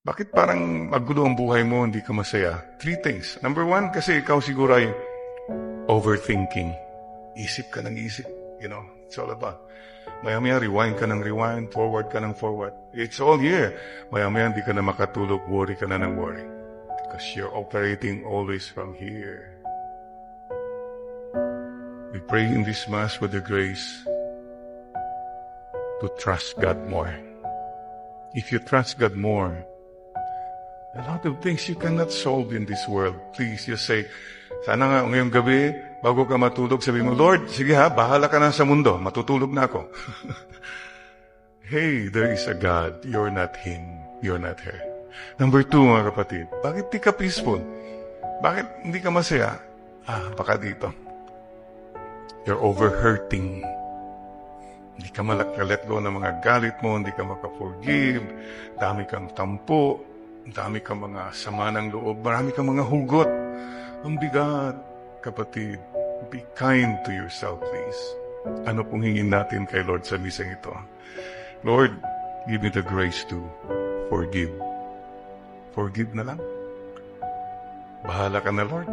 Bakit parang magulo ang buhay mo, hindi ka masaya? 3 things. Number 1, kasi ikaw siguro ay overthinking. Isip ka ng isip. It's all about. Maya-maya, rewind ka ng rewind, forward ka ng forward. It's all here. Maya-maya, hindi ka na makatulog, worry ka na ng worry. Because you're operating always from here. We pray in this Mass with the grace to trust God more. If you trust God more, a lot of things you cannot solve in this world. Please, just say, sana nga ngayong gabi, bago ka matulog, sabi mo, Lord, sige ha, bahala ka na sa mundo. Matutulog na ako. Hey, there is a God. You're not Him. You're not her. Number 2, mga kapatid, bakit di ka peaceful? Bakit hindi ka masaya? Baka dito. You're overhurting. Hindi ka let go ng mga galit mo, hindi ka maka-forgive, dami kang tampo, dami kang mga sama ng loob, marami kang mga hugot. Ang bigat, kapatid. Be kind to yourself, please. Ano pong hingin natin kay Lord sa misang ito? Lord, give me the grace to forgive. Forgive na lang. Bahala ka na, Lord.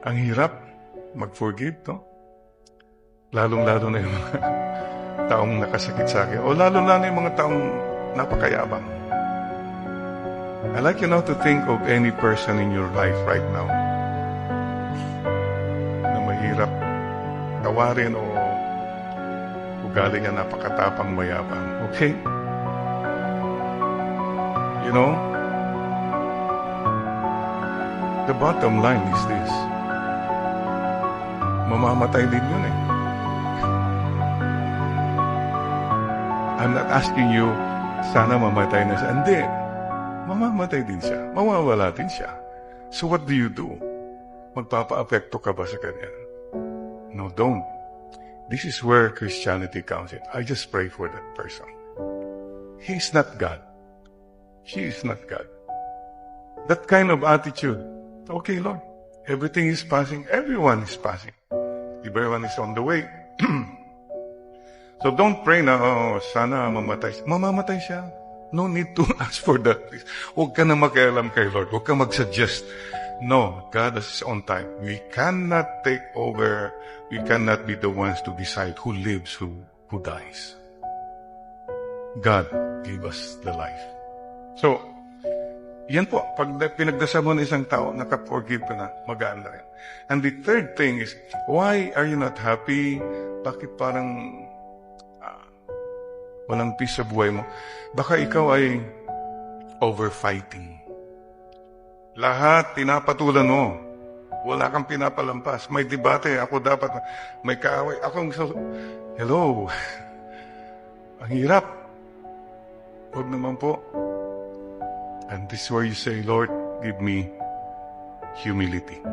Ang hirap mag-forgive, no? Lalong-lalo na yung mga taong nakasakit sa akin. O lalo-lalo na yung mga taong napakayabang. I'd like you now to think of any person in your life right now na mahirap tawarin o ugali niya napakatapang mayabang. Okay? The bottom line is this. Mamamatay din yun eh. I'm not asking you, sana mamatay na siya. Hindi. Mamamatay din siya. Mawawala din siya. So what do you do? Magpapa-apekto ka ba sa kanya? No, don't. This is where Christianity comes in. I just pray for that person. He's not God. She is not God. That kind of attitude. Okay, Lord. Everything is passing. Everyone is passing. Everyone is on the way. So don't pray na, sana mamatay siya. Mamamatay siya. No need to ask for that. Huwag ka na makialam kay Lord. Huwag ka mag-suggest. No, God has His own time. We cannot take over. We cannot be the ones to decide who lives, who dies. God gave us the life. So, yan po. Pag pinagdasal mo na isang tao, naka-forgive ka na, magaan na rin. And the third thing is, why are you not happy? Bakit parang walang peace sa buhay mo? Baka ikaw ay over-fighting. Lahat tinapatulan mo. Wala kang pinapalampas. May debate. Ako dapat, may kaaway. Hello. Ang hirap. Huwag naman po. And this is where you say, Lord, give me humility.